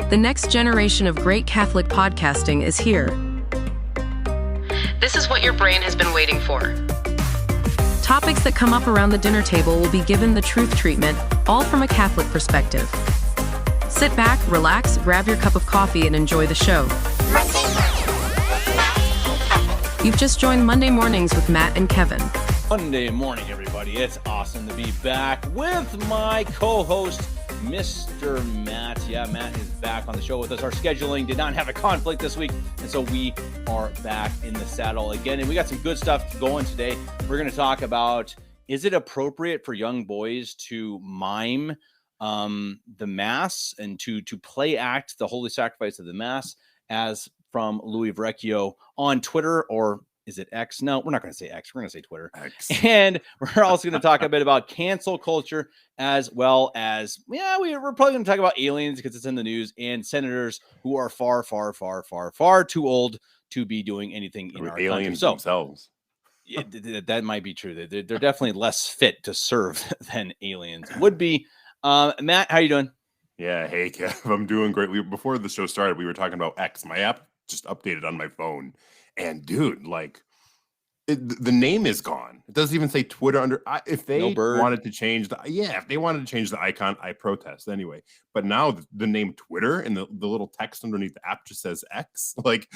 The next generation of great Catholic podcasting is here. This is what your brain has been waiting for. Topics that come up around the dinner table will be given the truth treatment, all from a Catholic perspective. Sit back, relax, grab your cup of coffee, and enjoy the show. You've just joined Monday Mornings with Matt and Kevin. Monday morning, everybody. It's awesome to be back with my co-host, Mr. Matt. Yeah, Matt is back on the show with us. Our scheduling did not have a conflict this week, and so we are back in the saddle again. And we got some good stuff going today. We're going to talk about, is it appropriate for young boys to mime the Mass and to play act the Holy Sacrifice of the Mass, as from Louis Vrecchio on Twitter, or is it X? No, we're not going to say X. We're going to say Twitter. X. And we're also going to talk a bit about cancel culture, as well as, we're probably going to talk about aliens because it's in the news, and senators who are far, far, far, far, far too old to be doing anything in our aliens country. themselves. That might be true. They're definitely less fit to serve than aliens would be. Matt, how you doing? Yeah, hey, Kev, I'm doing great. Before the show started, we were talking about X. My app just updated on my phone. And dude, like, the name is gone. It doesn't even say Twitter under. If they wanted to change if they wanted to change the icon, I protest anyway. But now the name Twitter and the little text underneath the app just says X. Like,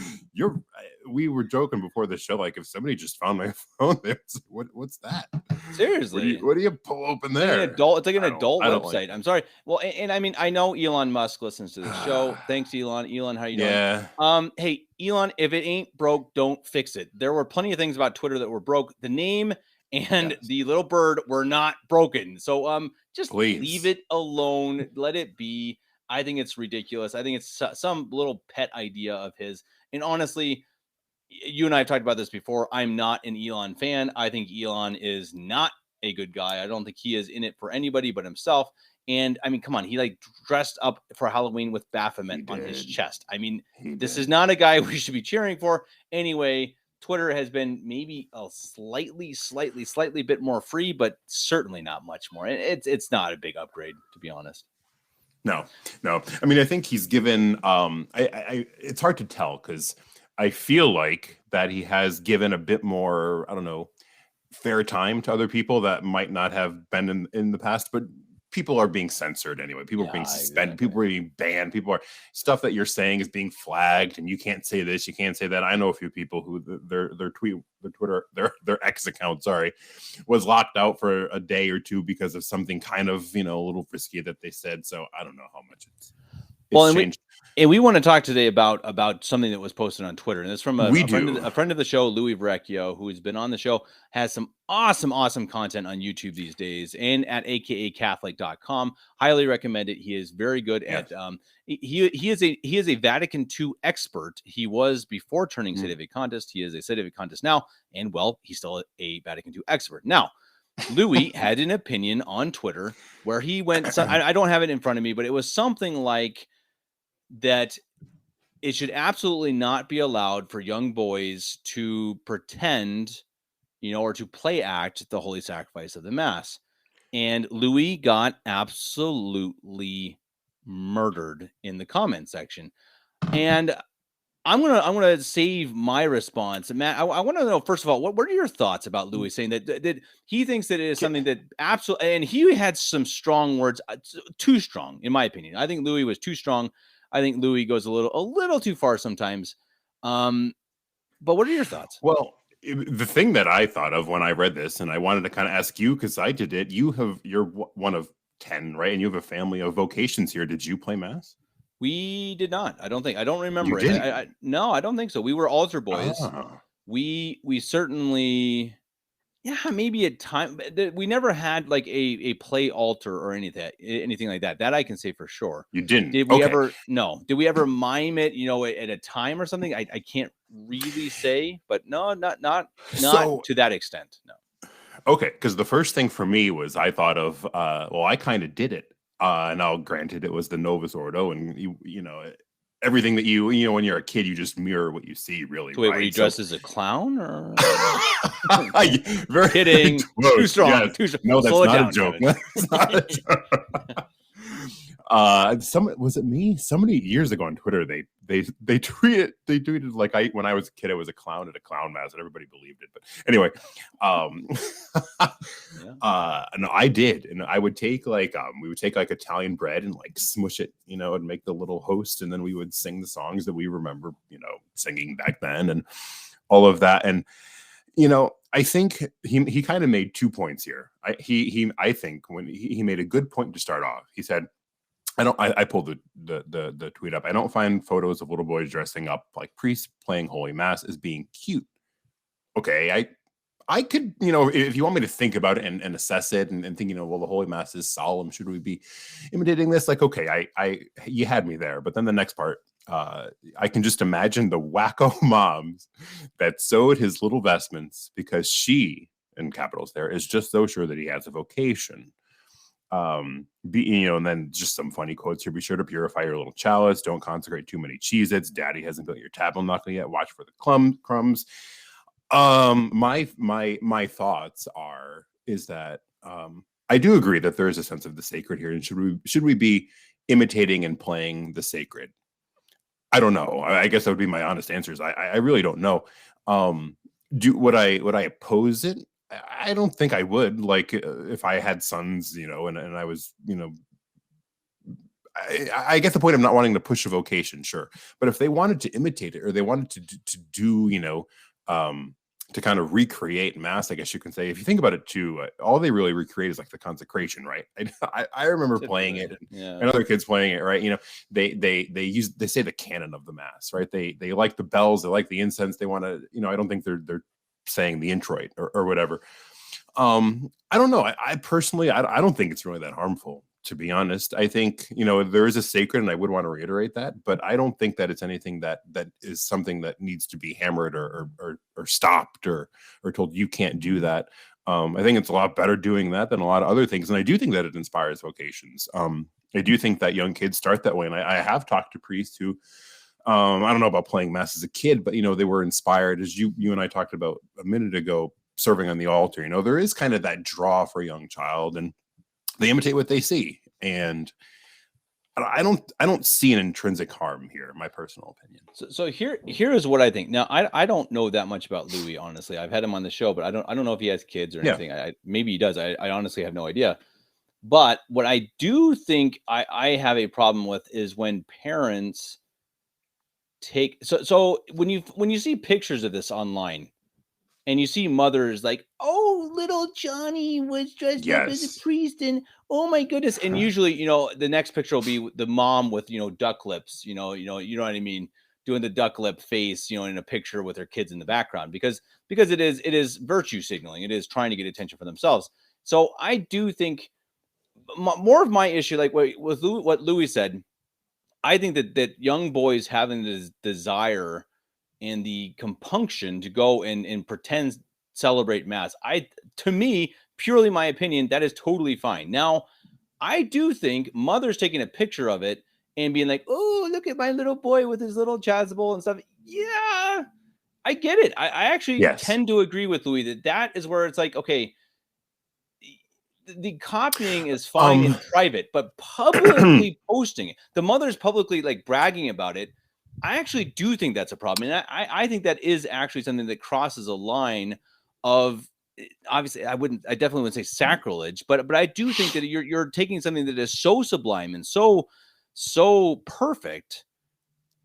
we were joking before the show. Like, if somebody just found my phone, what's that? Seriously, what do you pull open there? It's like an adult website. I'm sorry. Well, and I mean, I know Elon Musk listens to the show. Thanks, Elon. Elon, how you doing? Yeah. Hey, Elon, if it ain't broke, don't fix it. There were plenty of things about Twitter that were broke. The name and the little bird were not broken. So just leave it alone. Let it be. I think it's ridiculous. I think it's some little pet idea of his. And honestly, you and I have talked about this before. I'm not an Elon fan. I think Elon is not a good guy. I don't think he is in it for anybody but himself. And I mean, come on, he like dressed up for Halloween with Baphomet on his chest. I mean, this is not a guy we should be cheering for. Anyway, Twitter has been maybe a slightly bit more free, but certainly not much more. It's not a big upgrade, to be honest. No. I mean, I think he's given. It's hard to tell because I feel like that he has given a bit more, I don't know, fair time to other people that might not have been in the past, but people are being censored anyway. People are being suspended. Exactly. People are being banned. Stuff that you're saying is being flagged, and you can't say this, you can't say that. I know a few people who their X account, was locked out for a day or two because of something kind of, a little risky that they said. So I don't know how much it's changed. And we want to talk today about something that was posted on Twitter, and it's from a friend of the show, Louis Vrecchio, who has been on the show, has some awesome content on YouTube these days, and at akacatholic.com. Highly recommend it. He is very good at he is a Vatican II expert. He was before turning Sede Vicantist. He is a Sede Vicantist now, and he's still a Vatican II expert. Now, Louis had an opinion on Twitter where he went. I don't have it in front of me, but it was something like that it should absolutely not be allowed for young boys to pretend, or to play act the Holy Sacrifice of the Mass. And Louis got absolutely murdered in the comment section. And I'm gonna save my response. Matt, I want to know, first of all, what are your thoughts about Louis saying that he thinks that it is something that absolutely, and he had some strong words, too strong, in my opinion. I think Louis was too strong. I think Louis goes a little too far sometimes. But what are your thoughts? Well, the thing that I thought of when I read this, and I wanted to kind of ask you, because I did it, you're one of 10, right? And you have a family of vocations here. Did you play Mass? We did not. I don't remember it. No, I don't think so. We were altar boys. We certainly, maybe at time. We never had like a play altar or anything like that. That I can say for sure. You didn't. Did we ever? No. Did we ever mime it? At a time or something? I can't really say, but no, not to that extent. No. Okay, because the first thing for me was I thought of. I kind of did it. Now, granted, it was the Novus Ordo, and everything that when you're a kid, you just mirror what you see, really. So wait, were you dressed as a clown, or? Very kidding. Close. Too strong. Yes. Too strong. No, that's not a joke. That's not a joke. Was it me? Somebody years ago on Twitter, they tweeted like when I was a kid, I was a clown at a clown mask, and everybody believed it. But anyway, no, I did, and I would take we would take like Italian bread and like smush it, and make the little host, and then we would sing the songs that we remember, singing back then, and all of that, and I think he kind of made 2 points here. I think when he made a good point to start off, he said, I pulled the tweet up. I don't find photos of little boys dressing up like priests playing Holy Mass as being cute. Okay, I could, if you want me to think about it and assess it and think, well, the Holy Mass is solemn. Should we be imitating this? Like, okay, you had me there. But then the next part, I can just imagine the wacko moms that sewed his little vestments because she, in capitals there, is just so sure that he has a vocation. And then just some funny quotes here. Be sure to purify your little chalice. Don't consecrate too many Cheez-Its. Daddy hasn't built your tabernacle yet. Watch for the crumbs. My thoughts is that I do agree that there is a sense of the sacred here, and should we be imitating and playing the sacred? I don't know. I guess that would be my honest answers. I really don't know. Would I oppose it? I don't think I would. Like if I had sons, and I was, I get the point of not wanting to push a vocation, sure. But if they wanted to imitate it, or they wanted to do, to kind of recreate Mass, I guess you can say, if you think about it too, all they really recreate is like the consecration, right? I remember playing it, and other kids playing it, right? They say the canon of the Mass, right? They like the bells, they like the incense, they want to, I don't think they're saying the introit or whatever. I don't know. I personally, I don't think it's really that harmful, to be honest. I think, there is a sacred, and I would want to reiterate that, but I don't think that it's anything that is something that needs to be hammered or stopped or told you can't do that. I think it's a lot better doing that than a lot of other things. And I do think that it inspires vocations. I do think that young kids start that way. And I have talked to priests who, I don't know about playing Mass as a kid, but, they were inspired, as you and I talked about a minute ago, serving on the altar. There is kind of that draw for a young child, and they imitate what they see. And I don't see an intrinsic harm here, my personal opinion. So here is what I think. Now, I don't know that much about Louis, honestly. I've had him on the show, but I don't know if he has kids or anything. Maybe he does. I honestly have no idea. But what I do think I have a problem with is when parents take so when you see pictures of this online, and you see mothers like, oh, little Johnny was dressed up as a priest, and oh my goodness. And usually, the next picture will be the mom with, duck lips, you know what I mean? Doing the duck lip face, in a picture with her kids in the background, because it is virtue signaling. It is trying to get attention for themselves. So I do think more of my issue, like with what Louis said, I think that young boys having this desire and the compunction to go and pretend celebrate Mass, to me, purely my opinion, that is totally fine. Now, I do think mothers taking a picture of it and being like, oh, look at my little boy with his little chasuble and stuff. Yeah, I get it. I actually tend to agree with Louis that is where it's like, okay, the copying is fine in private, but publicly posting it, the mother's publicly like bragging about it, I actually do think that's a problem. And I think that is actually something that crosses a line of, obviously I definitely wouldn't say sacrilege, but I do think that you're taking something that is so sublime and so perfect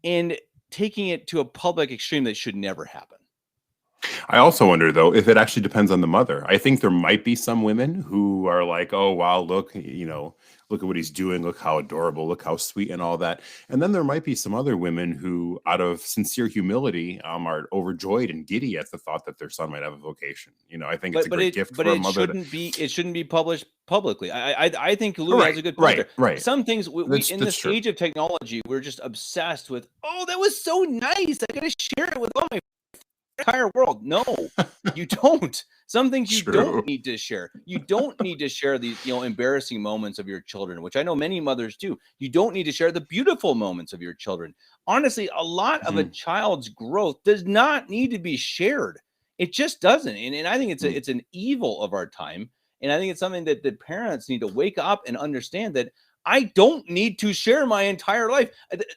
and taking it to a public extreme that should never happen. I also wonder, though, if it actually depends on the mother. I think there might be some women who are like, oh, wow, look, look at what he's doing. Look how adorable. Look how sweet and all that. And then there might be some other women who, out of sincere humility, are overjoyed and giddy at the thought that their son might have a vocation. I think it's a great gift for a mother. It shouldn't be published publicly. I think Lou has a good point there. Right. Some things in this age of technology, we're just obsessed with, oh, that was so nice. I got to share it with all my entire world. No, you don't. Some things you don't need to share. You don't need to share these, embarrassing moments of your children, which I know many mothers do. You don't need to share the beautiful moments of your children. Honestly, a lot of a child's growth does not need to be shared. It just doesn't. And I think it's an evil of our time. And I think it's something that the parents need to wake up and understand that I don't need to share my entire life.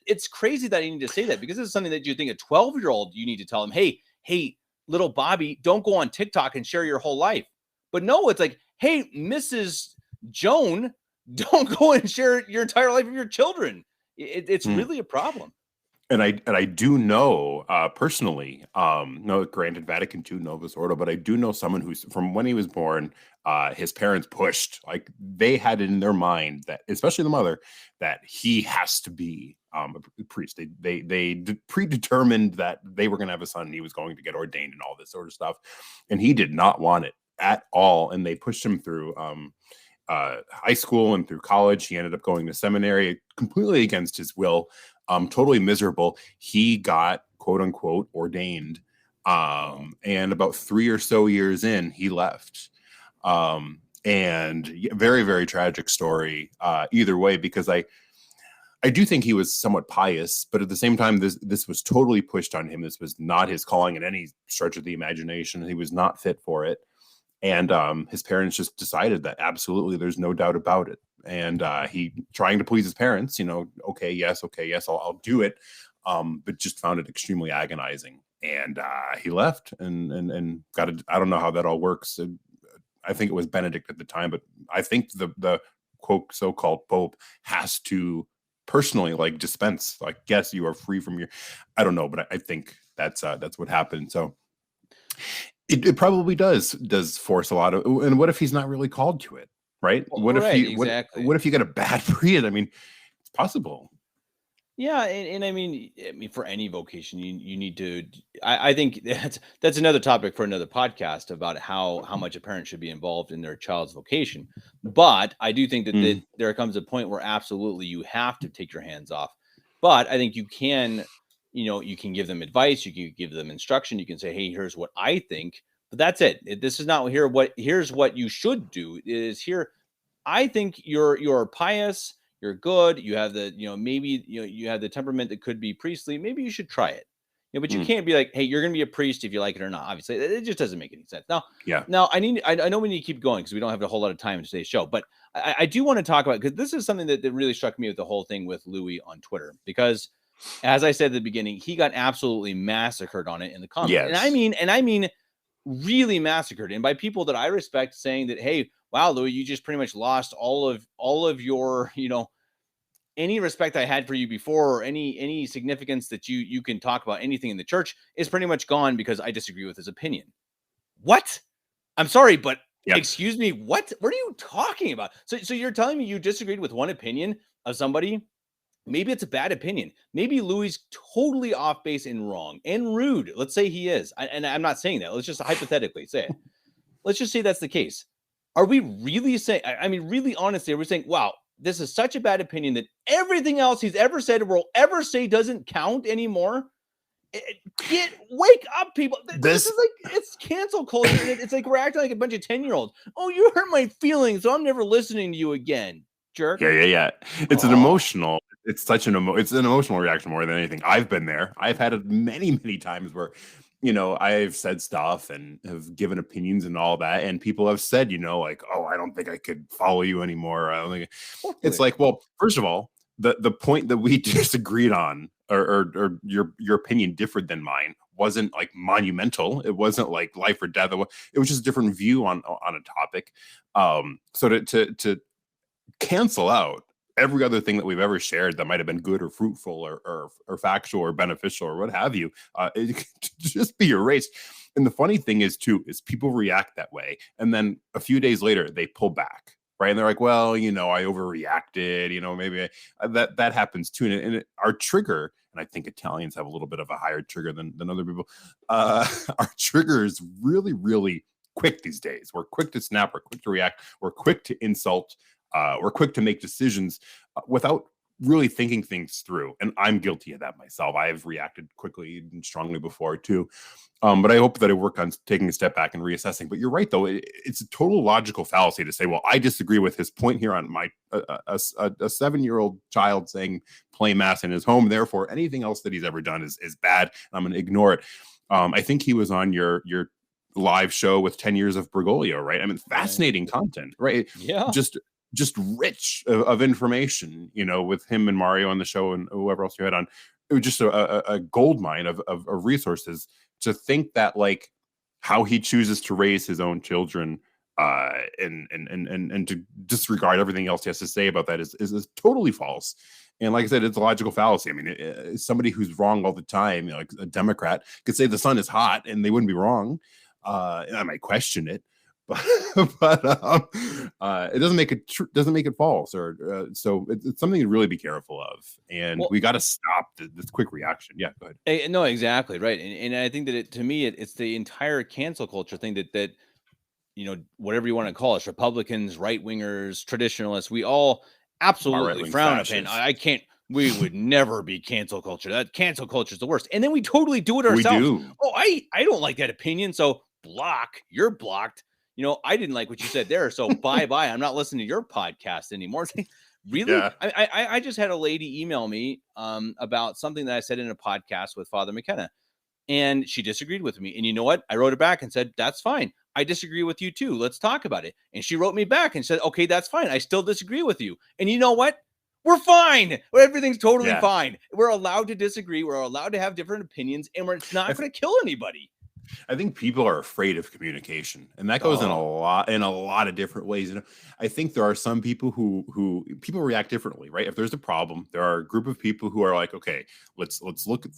It's crazy that I need to say that, because this is something that you think a 12-year-old, you need to tell them, hey, little Bobby, don't go on TikTok and share your whole life. But no, it's like, hey, Mrs. Joan, don't go and share your entire life of your children. It's really a problem. And I do know personally, no, granted, Vatican II Novus Ordo, but I do know someone who's, from when he was born, his parents pushed, like they had it in their mind that, especially the mother, that he has to be a priest. They predetermined that they were going to have a son, and he was going to get ordained and all this sort of stuff, and he did not want it at all. And they pushed him through high school and through college. He ended up going to seminary completely against his will. Totally miserable. He got, quote unquote, ordained. And about 3 or so years in, he left. And very, very tragic story either way, because I do think he was somewhat pious, but at the same time, this was totally pushed on him. This was not his calling in any stretch of the imagination. He was not fit for it. And his parents just decided that absolutely, there's no doubt about it. And he, trying to please his parents, okay, yes, I'll do it. But just found it extremely agonizing. And he left and got it. I don't know how that all works. I think it was Benedict at the time, but I think the quote so-called Pope has to personally dispense, yes, you are free from I don't know, but I think that's what happened. So it probably does force a lot of, and what if he's not really called to it? Right? Well, what right, if you exactly. what if you get a bad period? I mean, it's possible. Yeah, and I mean, for any vocation, you need to. I think that's another topic for another podcast, about how much a parent should be involved in their child's vocation. But I do think that there comes a point where absolutely you have to take your hands off. But I think you can, you can give them advice, you can give them instruction, you can say, hey, here's what I think. But that's it. This is not here's what you should do. Is here, I think you're pious, you're good, you have the, maybe you have the temperament that could be priestly. Maybe you should try it. But you can't be like, hey, you're gonna be a priest if you like it or not. Obviously, it just doesn't make any sense. Now, I know we need to keep going because we don't have a whole lot of time in today's show. But I do want to talk about, because this is something that really struck me with the whole thing with Louis on Twitter, because as I said at the beginning, he got absolutely massacred on it in the comments. Yes. And I mean really massacred, and by people that I respect, saying that, hey, wow, Louis, you just pretty much lost all of your, any respect I had for you before, or any significance that you can talk about anything in the church is pretty much gone because I disagree with his opinion. What? I'm sorry, but excuse me, what are you talking about? So you're telling me you disagreed with one opinion of somebody? Maybe it's a bad opinion. Maybe Louis totally off base and wrong and rude. Let's say he is. And I'm not saying that. Let's just hypothetically say it. Let's just say that's the case. Are we really saying, really honestly, are we saying, wow, this is such a bad opinion that everything else he's ever said or will ever say doesn't count anymore? Wake up, people. This is like, it's cancel culture. It's like we're acting like a bunch of 10-year-olds. Oh, you hurt my feelings, so I'm never listening to you again, jerk. Yeah. It's an emotional, it's such it's an emotional reaction more than anything. I've been there. I've had it many, many times where, I've said stuff and have given opinions and all that, and people have said, oh, I don't think I could follow you anymore. I don't think it's like, well, first of all, the point that we disagreed on, or your opinion differed than mine, wasn't like monumental. It wasn't like life or death. It was just a different view on a topic. So to cancel out every other thing that we've ever shared that might have been good or fruitful or factual or beneficial or what have you, it can just be erased. And the funny thing is people react that way, and then a few days later they pull back, right? And they're like, well, I overreacted, maybe that happens too. And our trigger, and I think Italians have a little bit of a higher trigger than other people, our trigger is really, really quick these days. We're quick to snap, we're quick to react, we're quick to insult, we're quick to make decisions without really thinking things through. And I'm guilty of that myself. I have reacted quickly and strongly before too. But I hope that I work on taking a step back and reassessing. But you're right, though. It's a total logical fallacy to say, well, I disagree with his point here on my a 7-year-old child saying play mass in his home. Therefore, anything else that he's ever done is bad. I'm going to ignore it. I think he was on your live show with 10 years of Bergoglio, right? I mean, fascinating content, right? Yeah. Just just rich of information, with him and Mario on the show and whoever else you had on. It was just a gold mine of resources. To think that, like, how he chooses to raise his own children, and to disregard everything else he has to say about that is totally false. And like I said, it's a logical fallacy. I mean, somebody who's wrong all the time, like a Democrat, could say the sun is hot and they wouldn't be wrong. I might question it, but it doesn't make it false. Or so it's something to really be careful of. And we got to stop this quick reaction. Yeah, go ahead. No, exactly right. And I think that to me, it's the entire cancel culture thing that whatever you want to call us, Republicans, right wingers, traditionalists, we all absolutely frown upon. I can't. We would never be cancel culture. That cancel culture is the worst. And then we totally do it ourselves. We do. Oh, I don't like that opinion. So block. You're blocked. I didn't like what you said there. So bye. I'm not listening to your podcast anymore. Really? Yeah. I just had a lady email me about something that I said in a podcast with Father McKenna. And she disagreed with me. And you know what? I wrote it back and said, that's fine. I disagree with you too. Let's talk about it. And she wrote me back and said, okay, that's fine. I still disagree with you. And you know what? We're fine. Everything's totally fine. We're allowed to disagree. We're allowed to have different opinions, and it's not going to kill anybody. I think people are afraid of communication, and that goes in a lot of different ways. I think there are some people who people react differently, right? If there's a problem, there are a group of people who are like, okay, let's look at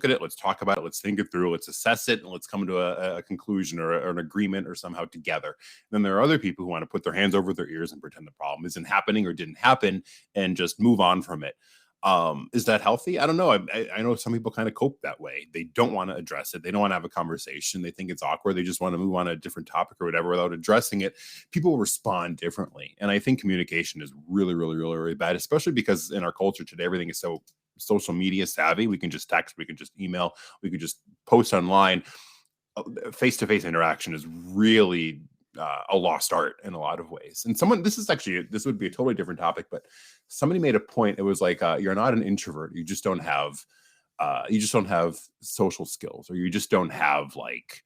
it, let's talk about it, let's think it through, let's assess it, and let's come to a conclusion or an agreement or somehow together. And then there are other people who want to put their hands over their ears and pretend the problem isn't happening or didn't happen and just move on from it. Is that healthy? I don't know. I know some people kind of cope that way. They don't want to address it. They don't want to have a conversation. They think it's awkward. They just want to move on to a different topic or whatever without addressing it. People respond differently. And I think communication is really, really, really, really bad, especially because in our culture today, everything is so social media savvy. We can just text, we can just email, we could just post online. Face-to-face interaction is really a lost art in a lot of ways. And this would be a totally different topic, but somebody made a point. It was like, you're not an introvert. You just don't have social skills, or you just don't have like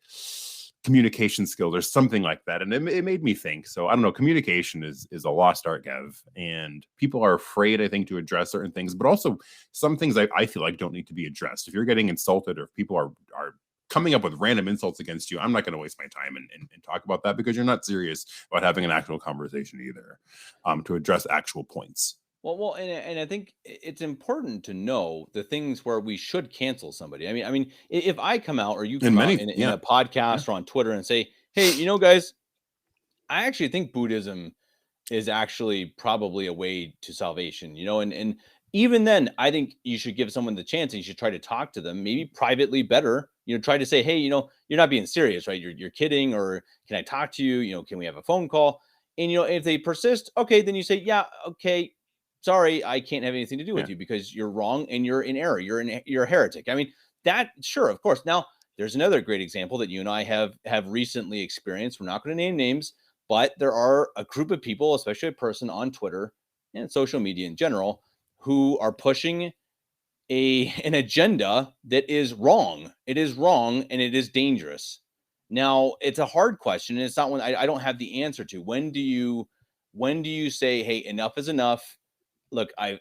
communication skills or something like that. And it made me think. So I don't know, communication is a lost art, Gav, and people are afraid, I think, to address certain things, but also some things I feel like don't need to be addressed. If you're getting insulted, or if people are coming up with random insults against you, I'm not going to waste my time and talk about that, because you're not serious about having an actual conversation either, to address actual points. Well, and I think it's important to know the things where we should cancel somebody. I mean, if I come out, or you come out in a podcast or on Twitter and say, hey, guys, I actually think Buddhism is actually probably a way to salvation, and even then, I think you should give someone the chance, and you should try to talk to them, maybe privately better, try to say, hey, you're not being serious, right? You're kidding, or can I talk to you? Can we have a phone call? And, if they persist, okay, then you say, yeah, okay, sorry, I can't have anything to do with you because you're wrong and you're in error. You're a heretic. I mean, that, sure, of course. Now, there's another great example that you and I have recently experienced. We're not going to name names, but there are a group of people, especially a person on Twitter and social media in general, who are pushing an agenda that is wrong. It is wrong, and it is dangerous. Now, it's a hard question, and it's not one I don't have the answer to. When do you say, hey, enough is enough? Look, I've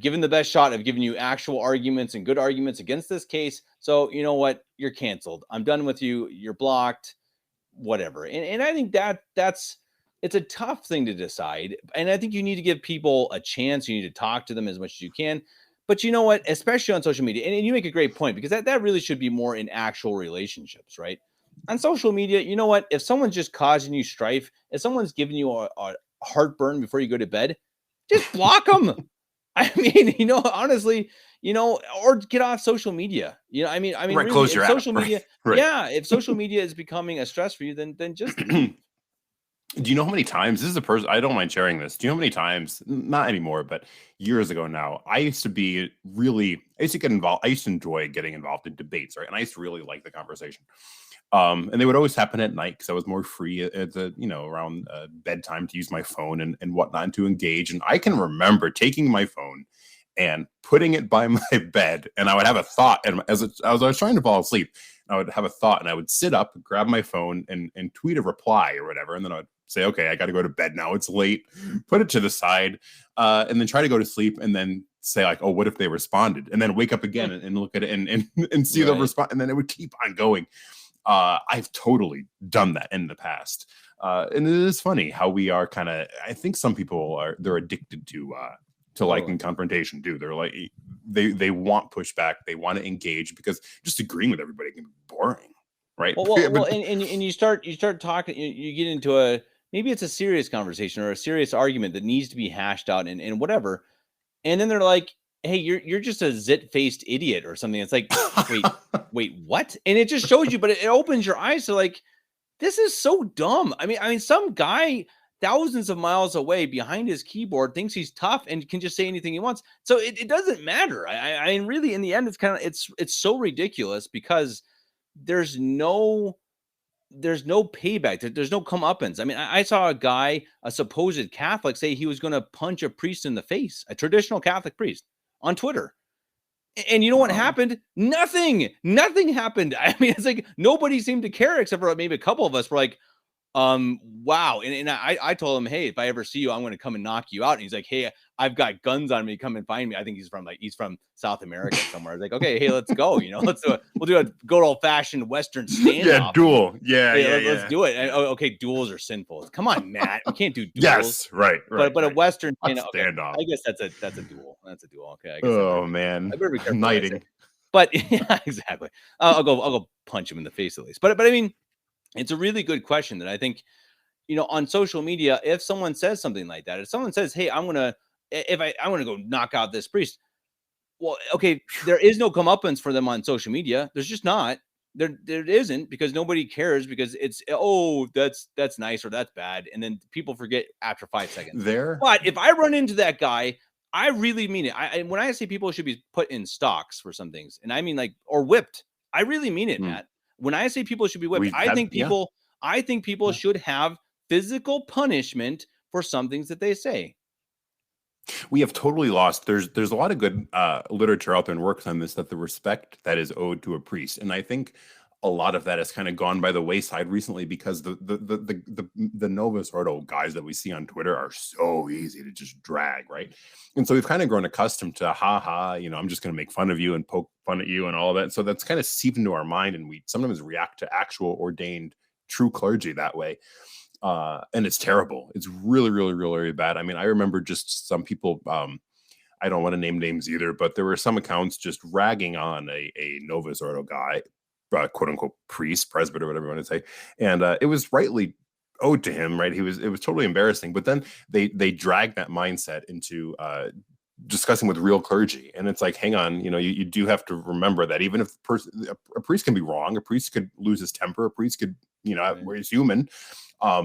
given the best shot. I've given you actual arguments and good arguments against this case. So you know what? You're canceled. I'm done with you. You're blocked. Whatever. And I think it's a tough thing to decide. And I think you need to give people a chance. You need to talk to them as much as you can. But you know what? Especially on social media, and you make a great point, because that really should be more in actual relationships, right? On social media, you know what? If someone's just causing you strife, if someone's giving you a heartburn before you go to bed, just block them. I mean, honestly, or get off social media. I mean, right, really, close your app. Social media, right. Yeah, if social media is becoming a stress for you, then just leave. Do you know how many times, this is a person, I don't mind sharing this. Do you know how many times, not anymore, but years ago now, I used to get involved. I used to enjoy getting involved in debates, right? And I used to really like the conversation. And they would always happen at night, because I was more free at the, around bedtime to use my phone and whatnot, and to engage. And I can remember taking my phone and putting it by my bed, and I would have a thought. And as I was trying to fall asleep, I would have a thought, and I would sit up, grab my phone, and tweet a reply or whatever. And then I would say, okay, I got to go to bed now. It's late. Put it to the side, and then try to go to sleep, and then say like, oh, what if they responded? And then wake up again and look at it and see the response, and then it would keep on going. I've totally done that in the past. And it is funny how we are kind of, I think some people they're addicted to liking confrontation too. They're like, they want pushback. They want to engage, because just agreeing with everybody can be boring. Right. Well, and you start talking, you get into maybe it's a serious conversation or a serious argument that needs to be hashed out and whatever. And then they're like, hey, you're just a zit-faced idiot or something. It's like, wait, what? And it just shows you, but it opens your eyes to like, this is so dumb. I mean, some guy thousands of miles away behind his keyboard thinks he's tough and can just say anything he wants. So it doesn't matter. I mean, really, in the end, it's kind of it's so ridiculous, because there's no payback. There's no comeuppance. I mean, I saw a guy, a supposed Catholic, say he was going to punch a priest in the face, a traditional Catholic priest, on Twitter. And you know what happened? Nothing happened. I mean, it's like nobody seemed to care, except for maybe a couple of us were like, wow. And I told him, hey, if I ever see you, I'm going to come and knock you out. And he's like, hey, I've got guns on me. Come and find me. I think he's from South America somewhere. I was like, okay, hey, let's go. We'll do a good old fashioned Western standoff. Yeah, duel. Let's do it. Okay, duels are sinful. Come on, Matt. We can't do duels. Yes, right. But a Western standoff. I guess that's a duel. That's a duel. Okay. I guess man, I better be careful. Knighting. But yeah, exactly. I'll go punch him in the face at least. But I mean, it's a really good question that I think, on social media, if someone says something like that, if someone says, hey, I'm going to go knock out this priest. Well, okay, there is no comeuppance for them on social media. There's just not. There isn't, because nobody cares, because it's, oh, that's nice or that's bad. And then people forget after 5 seconds. But if I run into that guy, I really mean it. When I say people should be put in stocks for some things, and I mean or whipped, I really mean it, Matt. When I say people should be whipped, I think people should have physical punishment for some things that they say. We have totally lost. There's a lot of good literature out there and works on this, that the respect that is owed to a priest, and I think a lot of that has kind of gone by the wayside recently, because the Novus Ordo guys that we see on Twitter are so easy to just drag, right? And so we've kind of grown accustomed to, I'm just going to make fun of you and poke fun at you and all that. So that's kind of seeped into our mind, and we sometimes react to actual ordained true clergy that way. And it's terrible. It's really, really, really bad. I mean, I remember just some people, I don't want to name names either, but there were some accounts just ragging on a Novus Ordo guy, quote unquote priest, presbyter, whatever you want to say. And it was rightly owed to him, right? It was totally embarrassing. But then they dragged that mindset into discussing with real clergy. And it's like, hang on, you do have to remember that even if a priest can be wrong, a priest could lose his temper, a priest could, he's human,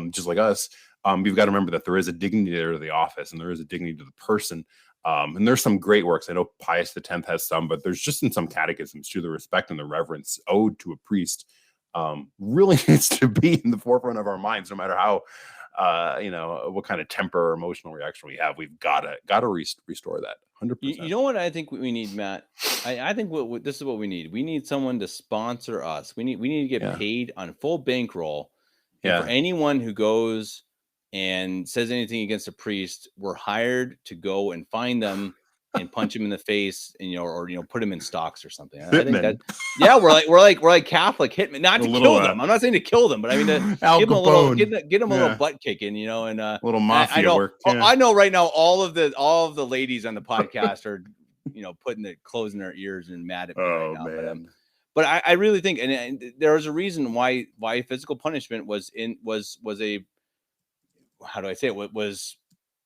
just like us. You've got to remember that there is a dignity to the office, and there is a dignity to the person. And there's some great works. I know Pius X has some, but there's just in some catechisms too, the respect and the reverence owed to a priest really needs to be in the forefront of our minds, no matter how, what kind of temper or emotional reaction we have. We've got to restore that 100%. You know what I think we need, Matt? I think this is what we need. We need someone to sponsor us. We need to get paid on full bankroll. For anyone who goes and says anything against a priest, we're hired to go and find them and punch him in the face, and or put him in stocks or something. I think that, we're like Catholic hitmen, not to kill them. I'm not saying to kill them, but I mean to give them a little butt kicking, and a little mafia work. I know right now all of the ladies on the podcast are closing their ears and mad at me right now. Man. But I really think, and there was a reason why physical punishment was a, how do I say it? Was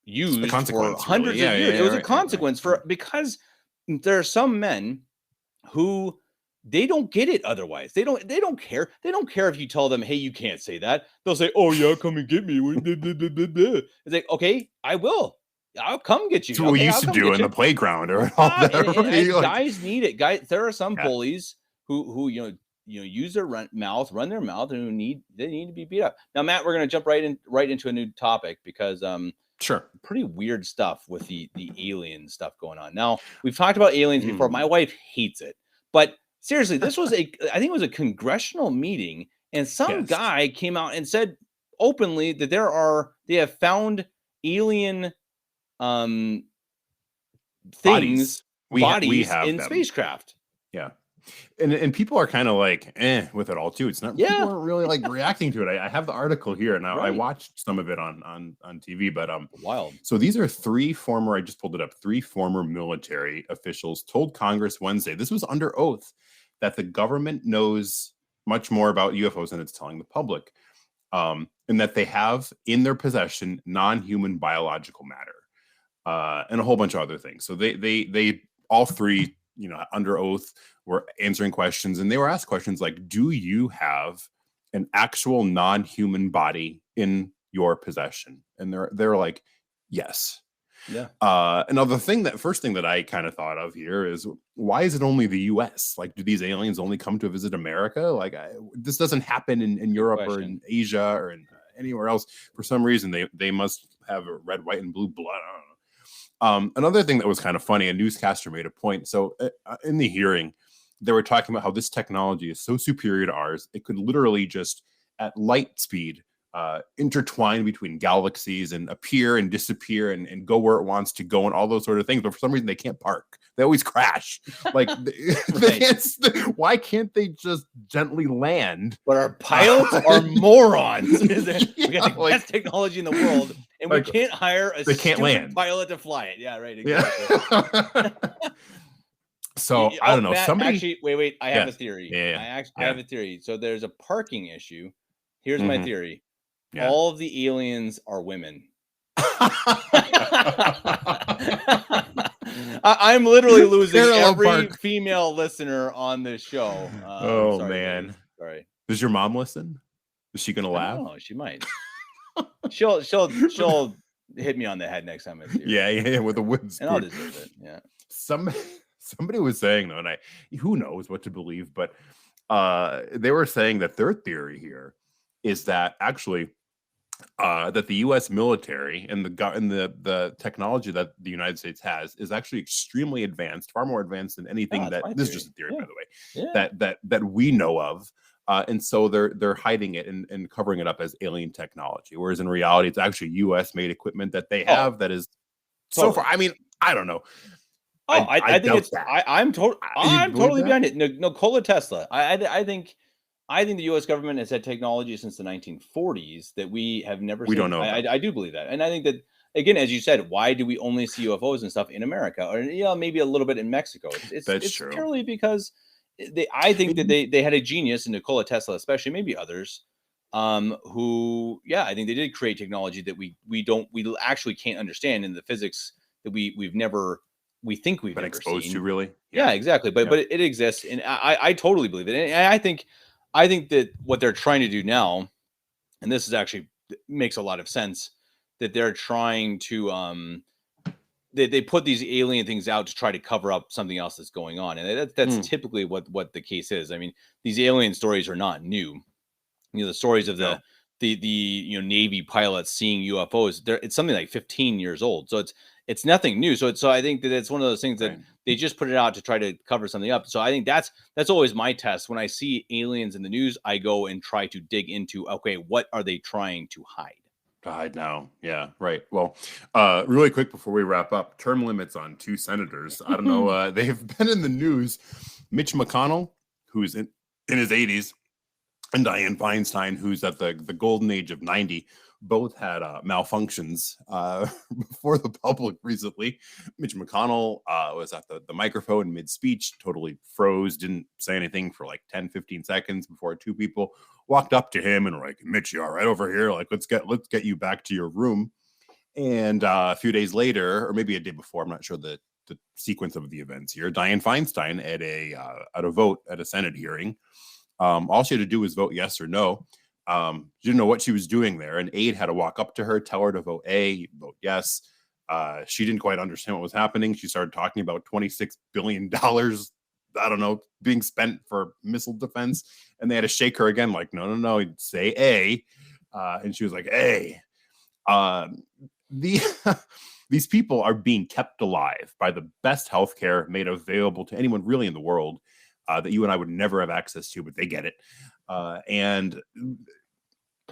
used for hundreds of years. It was a consequence because there are some men who they don't get it otherwise. They don't care. They don't care if you tell them, hey, you can't say that. They'll say, oh yeah, come and get me. It's like, okay, I will. I'll come get you. That's what we used to do in the playground or all that. And guys need it. Guys, there are some bullies who use their mouth, run their mouth, and they need to be beat up. Now, Matt, we're going to jump right into a new topic, because sure, pretty weird stuff with the alien stuff going on. Now, we've talked about aliens before. My wife hates it, but seriously, this was I think it was a congressional meeting, and some guy came out and said openly that they have found alien things, bodies have in them. spacecraft. Yeah. And people are kind of like with it all too. It's not people aren't really like reacting to it. I have the article here and I watched some of it on TV, but wild. So these are I just pulled it up, 3 former military officials told Congress Wednesday, this was under oath, that the government knows much more about UFOs than it's telling the public. And that they have in their possession non-human biological matter, and a whole bunch of other things. So they all 3, under oath, were answering questions, and they were asked questions like, do you have an actual non-human body in your possession? And they're like, yes. Yeah. First thing that I kind of thought of here is, why is it only the US? Like, do these aliens only come to visit America? Like, this doesn't happen in Europe or in Asia or in anywhere else. For some reason, they must have a red, white, and blue blood. I don't know. Another thing that was kind of funny, a newscaster made a point. So in the hearing, they were talking about how this technology is so superior to ours, it could literally just at light speed intertwine between galaxies and appear and disappear and go where it wants to go and all those sort of things. But for some reason, they can't park. They always crash. Like, why can't they just gently land? But our pilots are morons. We got the best technology in the world, and we can't hire a stupid pilot to fly it. Yeah, right. Exactly. Yeah. So I don't know. Matt, somebody actually, wait. I have a theory. Yeah. I have a theory. So there's a parking issue. Here's my theory. Yeah. All of the aliens are women. I'm literally losing every female listener on this show. Sorry, man. Sorry. Does your mom listen? Is she gonna laugh? Oh, she might. She'll hit me on the head next time I see her. Yeah, with a wooden spoon. And I'll deserve it. Yeah. Somebody was saying though, and who knows what to believe, but they were saying that their theory here is that actually that the U.S. military and the technology that the United States has is actually extremely advanced, far more advanced than anything this is just a theory, by the way, that we know of. And so they're hiding it and covering it up as alien technology, whereas in reality, it's actually U.S. made equipment that they have that is so far. I mean, I don't know. I think it's. I'm totally behind it. Nikola Tesla. I think the U.S. government has had technology since the 1940s that we have never seen. We don't know. I do believe that, and I think that, again, as you said, why do we only see UFOs and stuff in America, or maybe a little bit in Mexico? It's true. purely because I think that they had a genius in Nikola Tesla, especially, maybe others, who I think they did create technology that we actually can't understand in the physics that we've never. We think we've been never exposed seen. to, really. Yeah, exactly. But it exists, and I totally believe it. And I think that what they're trying to do now, and this is actually makes a lot of sense, that they're trying to they put these alien things out to try to cover up something else that's going on, and that's typically what the case is. I mean, these alien stories are not new. The stories of the Navy pilots seeing UFOs, it's something like 15 years old, so it's nothing new. So I think that it's one of those things that they just put it out to try to cover something up. So I think that's always my test. When I see aliens in the news, I go and try to dig into, okay, what are they trying to hide? Now. Yeah, right. Well, really quick before we wrap up, term limits on 2 senators. I don't know. They've been in the news. Mitch McConnell, who's in his 80s, and Dianne Feinstein, who's at the golden age of 90, both had malfunctions before the public recently. Mitch McConnell was at the microphone mid-speech, totally froze, didn't say anything for like 10, 15 seconds before 2 people walked up to him and were like, Mitch, you all right over here? Like, let's get you back to your room. And a few days later, or maybe a day before, I'm not sure the sequence of the events here, Dianne Feinstein at a vote at a Senate hearing. All she had to do was vote yes or no. She didn't know what she was doing there. An aide had to walk up to her, tell her to vote vote yes. She didn't quite understand what was happening. She started talking about $26 billion, I don't know, being spent for missile defense. And they had to shake her again, like, no, say A. And she was like, A. These people are being kept alive by the best healthcare made available to anyone really in the world. That you and I would never have access to, but they get it. And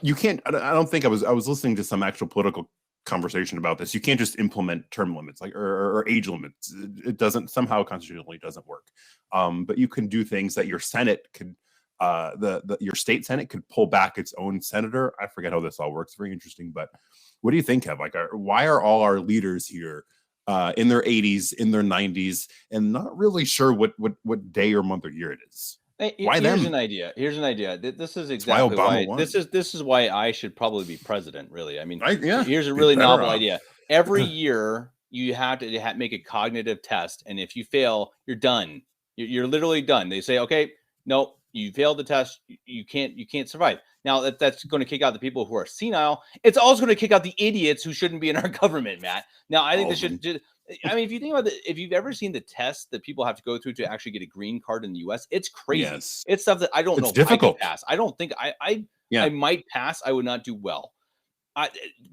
you can't. I don't think I was listening to some actual political conversation about this. You can't just implement term limits or age limits. It doesn't somehow constitutionally doesn't work. But you can do things that your Senate could. Your state Senate could pull back its own senator. I forget how this all works. Very interesting. But what do you think, Kev? Like, why are all our leaders here in their 80s, in their 90s, and not really sure what day or month or year it is? Why Here's them? an idea. This is exactly why this is why I should probably be president. Really, I mean, here's a really novel idea. Every year you have to make a cognitive test, and if you fail, you're done. You're literally done. They say, okay, no, you failed the test. You can't survive. Now that's going to kick out the people who are senile. It's also going to kick out the idiots who shouldn't be in our government, Matt. Now I think this should. I mean, if you think about if you've ever seen the test that people have to go through to actually get a green card in the U.S., it's crazy. Yes. It's stuff that I don't know if I can pass. I don't think I might pass. I would not do well.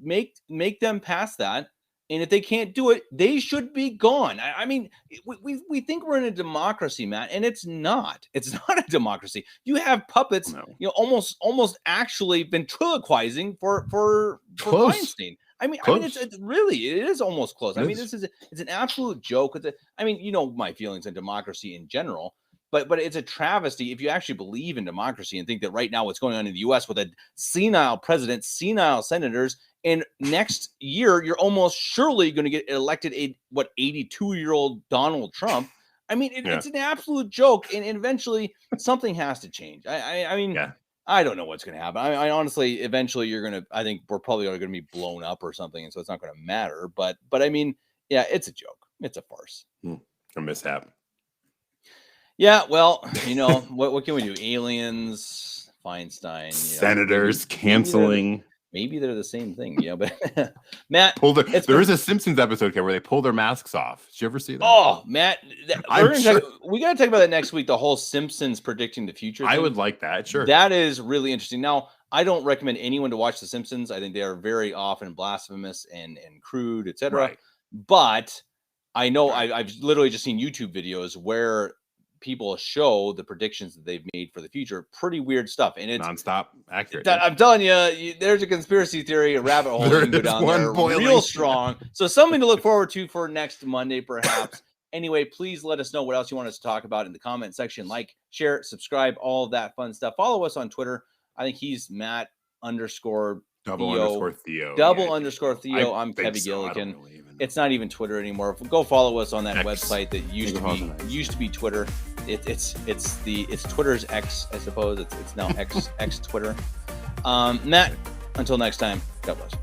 Make them pass that, and if they can't do it, they should be gone. I mean, we think we're in a democracy, Matt, and it's not. It's not a democracy. You have puppets, almost actually ventriloquizing for Weinstein. I mean, it's really, it is almost close. I mean, it's an absolute joke. I mean, you know my feelings on democracy in general, but it's a travesty if you actually believe in democracy and think that right now what's going on in the U.S. with a senile president, senile senators, and next year you're almost surely going to get elected 82-year-old Donald Trump. I mean, it's an absolute joke, and eventually something has to change. I mean. Yeah. I don't know what's going to happen. I honestly, eventually I think we're probably going to be blown up or something. And so it's not going to matter, but I mean, yeah, it's a joke. It's a farce. A mishap. Yeah. Well, what can we do? Aliens, Feinstein, senators canceling. Maybe they're the same thing, but Matt, there is a Simpsons episode where they pull their masks off. Did you ever see that? Oh, Matt, we got to talk about that next week. The whole Simpsons predicting the future thing. I would like that. Sure. That is really interesting. Now, I don't recommend anyone to watch the Simpsons. I think they are very often blasphemous and crude, etc. Right. But I know I've literally just seen YouTube videos where people show the predictions that they've made for the future. Pretty weird stuff, and it's nonstop accurate. I'm telling you, there's a conspiracy theory, a rabbit hole you can go down there, real strong. So something to look forward to for next Monday, perhaps. Anyway, please let us know what else you want us to talk about in the comment section. Like, share, subscribe, all of that fun stuff. Follow us on Twitter. I think he's Matt _Theo. Theo. I'm Kevin Gilligan. It's not even Twitter anymore. Go follow us on that website that used to be Twitter. It's Twitter's X, I suppose. It's now X Twitter. Matt, until next time, God bless.